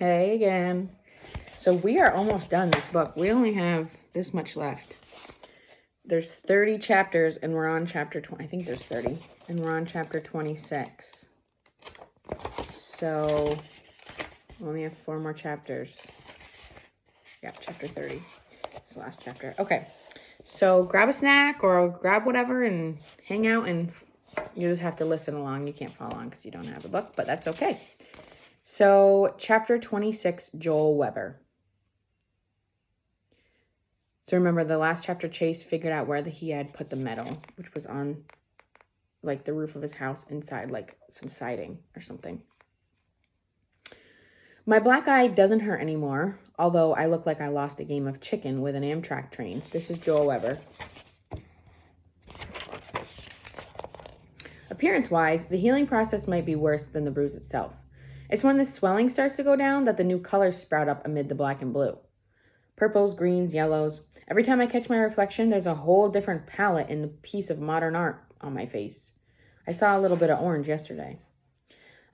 Hey again. So we are almost done this book. We only have this much left. There's 30 chapters and we're on chapter 20. I think there's 30. And we're on chapter 26. So we only have 4 more chapters. Yeah, chapter 30. It's the last chapter. Okay. So grab a snack or grab whatever and hang out, and you just have to listen along. You can't follow along because you don't have a book, but that's okay. So chapter 26, Joel Weber. So remember, the last chapter, Chase figured out where he had put the metal, which was on like the roof of his house inside like some siding or something. My black eye doesn't hurt anymore, although I look like I lost a game of chicken with an Amtrak train. This is Joel Weber. Appearance-wise, the healing process might be worse than the bruise itself. It's when the swelling starts to go down that the new colors sprout up amid the black and blue. Purples, greens, yellows. Every time I catch my reflection, there's a whole different palette in the piece of modern art on my face. I saw a little bit of orange yesterday.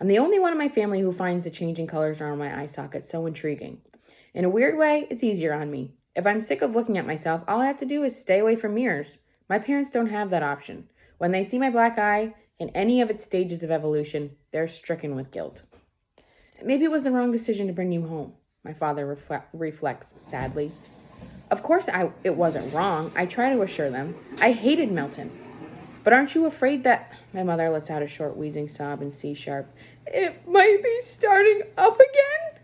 I'm the only one in my family who finds the changing colors around my eye sockets so intriguing. In a weird way, it's easier on me. If I'm sick of looking at myself, all I have to do is stay away from mirrors. My parents don't have that option. When they see my black eye in any of its stages of evolution, they're stricken with guilt. Maybe it was the wrong decision to bring you home, my father reflects sadly. Of course it wasn't wrong. I try to assure them. I hated Milton. But aren't you afraid that... My mother lets out a short wheezing sob in C sharp. It might be starting up again?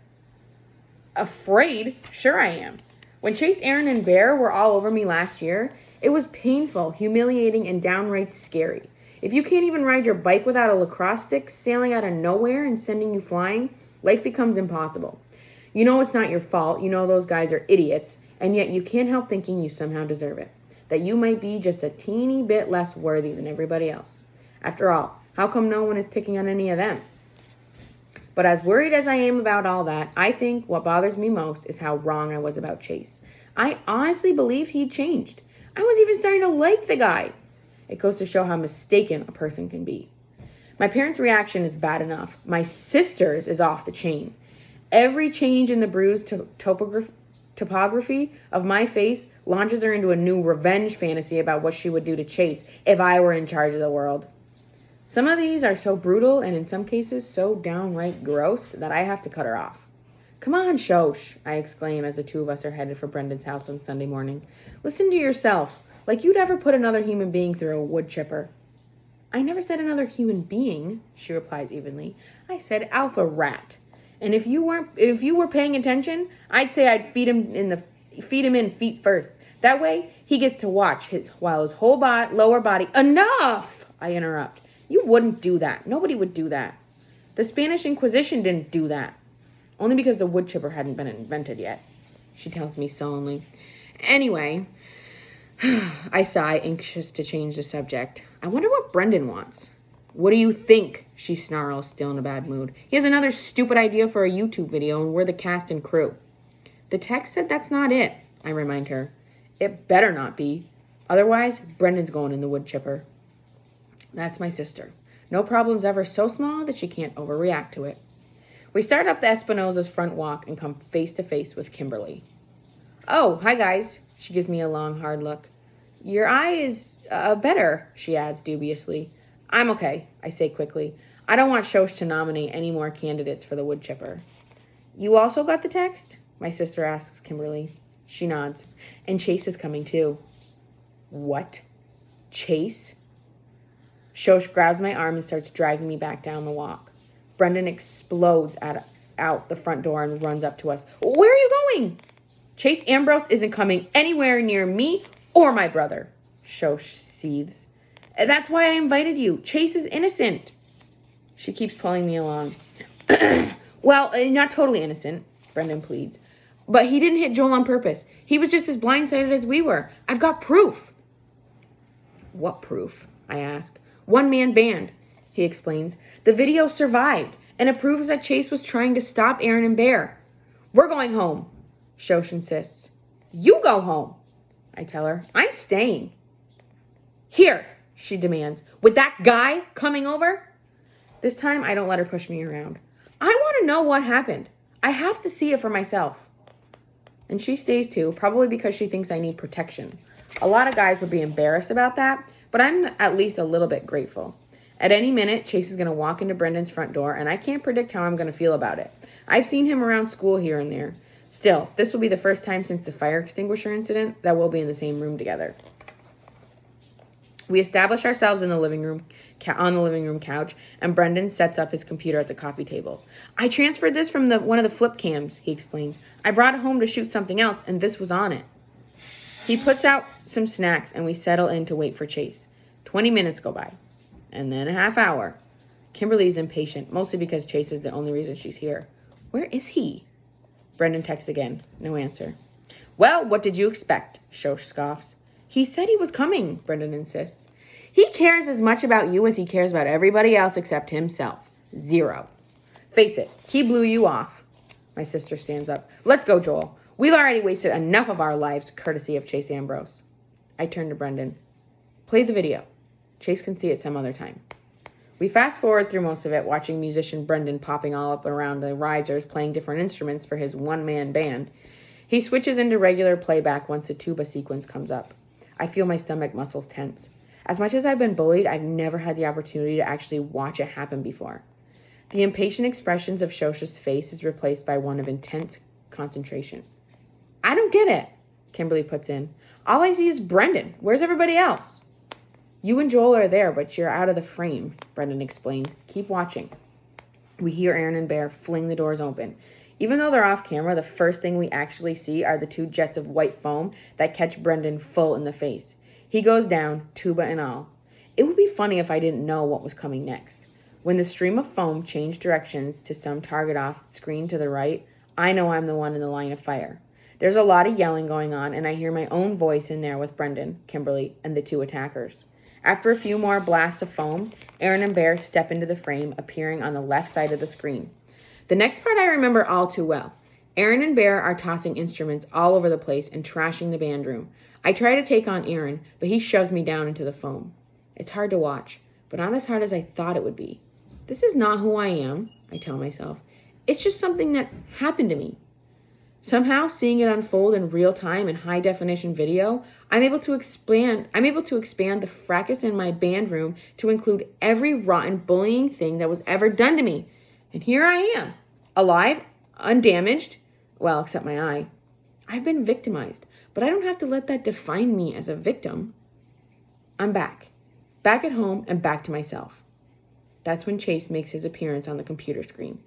Afraid? Sure I am. When Chase, Aaron, and Bear were all over me last year, it was painful, humiliating, and downright scary. If you can't even ride your bike without a lacrosse stick sailing out of nowhere and sending you flying, life becomes impossible. You know it's not your fault. You know those guys are idiots. And yet you can't help thinking you somehow deserve it. That you might be just a teeny bit less worthy than everybody else. After all, how come no one is picking on any of them? But as worried as I am about all that, I think what bothers me most is how wrong I was about Chase. I honestly believed he'd changed. I was even starting to like the guy. It goes to show how mistaken a person can be. My parents' reaction is bad enough. My sister's is off the chain. Every change in the bruised topography of my face launches her into a new revenge fantasy about what she would do to Chase if I were in charge of the world. Some of these are so brutal and in some cases so downright gross that I have to cut her off. Come on, Shosh, I exclaim as the two of us are headed for Brendan's house on Sunday morning. Listen to yourself, like you'd ever put another human being through a wood chipper. I never said another human being, she replies evenly. I said alpha rat. And if you were paying attention, I'd say I'd feed him in feet first. That way, he gets to watch while his whole lower body... Enough! I interrupt. You wouldn't do that. Nobody would do that. The Spanish Inquisition didn't do that. Only because the wood chipper hadn't been invented yet, she tells me sullenly. Anyway, I sigh, anxious to change the subject. I wonder what Brendan wants. What do you think? She snarls, still in a bad mood. He has another stupid idea for a YouTube video, and we're the cast and crew. The text said that's not it, I remind her. It better not be. Otherwise, Brendan's going in the wood chipper. That's my sister. No problem's ever so small that she can't overreact to it. We start up the Espinosa's front walk and come face to face with Kimberly. Oh, hi guys. She gives me a long, hard look. Your eye is better, she adds dubiously. I'm okay, I say quickly. I don't want Shosh to nominate any more candidates for the wood chipper. You also got the text? My sister asks Kimberly. She nods. And Chase is coming too. What? Chase? Shosh grabs my arm and starts dragging me back down the walk. Brendan explodes out the front door and runs up to us. Where are you going? Chase Ambrose isn't coming anywhere near me or my brother, Shosh seethes. That's why I invited you. Chase is innocent. She keeps pulling me along. Well, not totally innocent, Brendan pleads. But he didn't hit Joel on purpose. He was just as blindsided as we were. I've got proof. What proof? I ask. One-man band, he explains. The video survived, and it proves that Chase was trying to stop Aaron and Bear. We're going home, Shosh insists. You go home, I tell her. I'm staying. Here, she demands. With that guy coming over? This time, I don't let her push me around. I want to know what happened. I have to see it for myself. And she stays too, probably because she thinks I need protection. A lot of guys would be embarrassed about that, but I'm at least a little bit grateful. At any minute, Chase is going to walk into Brendan's front door, and I can't predict how I'm going to feel about it. I've seen him around school here and there. Still, this will be the first time since the fire extinguisher incident that we'll be in the same room together. We establish ourselves in the living room, on the living room couch, and Brendan sets up his computer at the coffee table. I transferred this from one of the flip cams, he explains. I brought it home to shoot something else, and this was on it. He puts out some snacks, and we settle in to wait for Chase. 20 minutes go by, and then a half hour. Kimberly's impatient, mostly because Chase is the only reason she's here. Where is he? Brendan texts again. No answer. Well, what did you expect? Shosh scoffs. He said he was coming, Brendan insists. He cares as much about you as he cares about everybody else except himself. 0. Face it, he blew you off. My sister stands up. Let's go, Joel. We've already wasted enough of our lives, courtesy of Chase Ambrose. I turn to Brendan. Play the video. Chase can see it some other time. We fast forward through most of it, watching musician Brendan popping all up around the risers, playing different instruments for his one-man band. He switches into regular playback once the tuba sequence comes up. I feel my stomach muscles tense. As much as I've been bullied, I've never had the opportunity to actually watch it happen before. The impatient expressions of Shosh's face is replaced by one of intense concentration. I don't get it, Kimberly puts in. All I see is Brendan. Where's everybody else? You and Joel are there, but you're out of the frame, Brendan explains. Keep watching. We hear Aaron and Bear fling the doors open. Even though they're off camera, the first thing we actually see are the 2 jets of white foam that catch Brendan full in the face. He goes down, tuba and all. It would be funny if I didn't know what was coming next. When the stream of foam changed directions to some target off screen to the right, I know I'm the one in the line of fire. There's a lot of yelling going on, and I hear my own voice in there with Brendan, Kimberly, and the 2 attackers. After a few more blasts of foam, Aaron and Bear step into the frame, appearing on the left side of the screen. The next part I remember all too well. Aaron and Bear are tossing instruments all over the place and trashing the band room. I try to take on Aaron, but he shoves me down into the foam. It's hard to watch, but not as hard as I thought it would be. This is not who I am, I tell myself. It's just something that happened to me. Somehow, seeing it unfold in real time in high definition video, I'm able to expand the fracas in my band room to include every rotten bullying thing that was ever done to me. And here I am, alive, undamaged, well, except my eye. I've been victimized, but I don't have to let that define me as a victim. I'm back at home and back to myself. That's when Chase makes his appearance on the computer screen.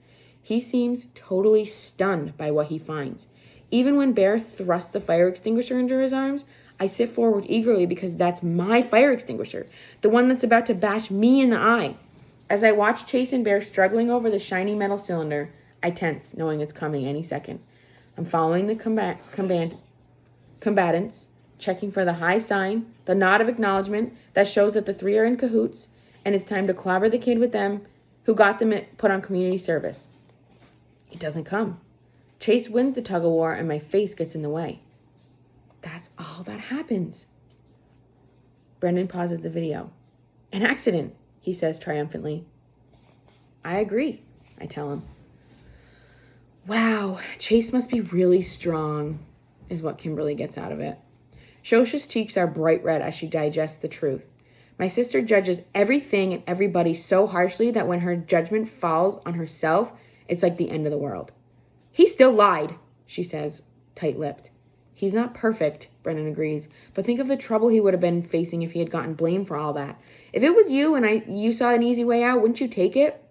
He seems totally stunned by what he finds. Even when Bear thrusts the fire extinguisher into his arms, I sit forward eagerly because that's my fire extinguisher, the one that's about to bash me in the eye. As I watch Chase and Bear struggling over the shiny metal cylinder, I tense, knowing it's coming any second. I'm following the combatants, checking for the high sign, the nod of acknowledgement that shows that the 3 are in cahoots, and it's time to clobber the kid with them who got them put on community service. It doesn't come. Chase wins the tug-of-war, and my face gets in the way. That's all that happens. Brendan pauses the video. An accident, he says triumphantly. I agree, I tell him. Wow, Chase must be really strong, is what Kimberly gets out of it. Shosh's cheeks are bright red as she digests the truth. My sister judges everything and everybody so harshly that when her judgment falls on herself, it's like the end of the world. He still lied, she says, tight-lipped. He's not perfect, Brendan agrees, but think of the trouble he would have been facing if he had gotten blamed for all that. If it was you and you saw an easy way out, wouldn't you take it?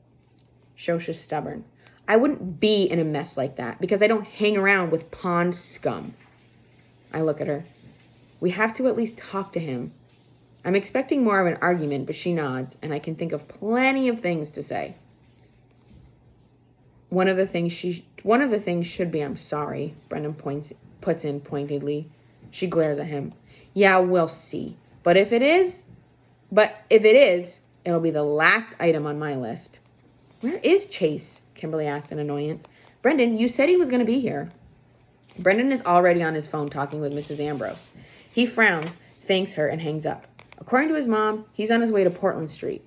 Shosh is stubborn. I wouldn't be in a mess like that because I don't hang around with pond scum. I look at her. We have to at least talk to him. I'm expecting more of an argument, but she nods, and I can think of plenty of things to say. One of the things should be I'm sorry, Brendan puts in pointedly. She glares at him. Yeah, we'll see. But if it is, it'll be the last item on my list. Where is Chase? Kimberly asks in annoyance. Brendan, you said he was going to be here. Brendan is already on his phone talking with Mrs. Ambrose. He frowns, thanks her, and hangs up. According to his mom, he's on his way to Portland Street.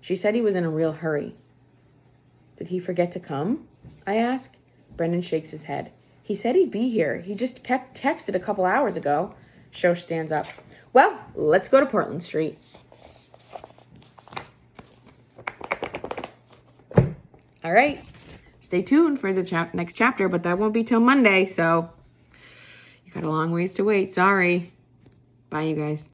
She said he was in a real hurry. Did he forget to come? I ask. Brendan shakes his head. He said he'd be here. He just texted a couple hours ago. Shosh stands up. Well, let's go to Portland Street. All right. Stay tuned for the next chapter, but that won't be till Monday, so you got a long ways to wait. Sorry. Bye, you guys.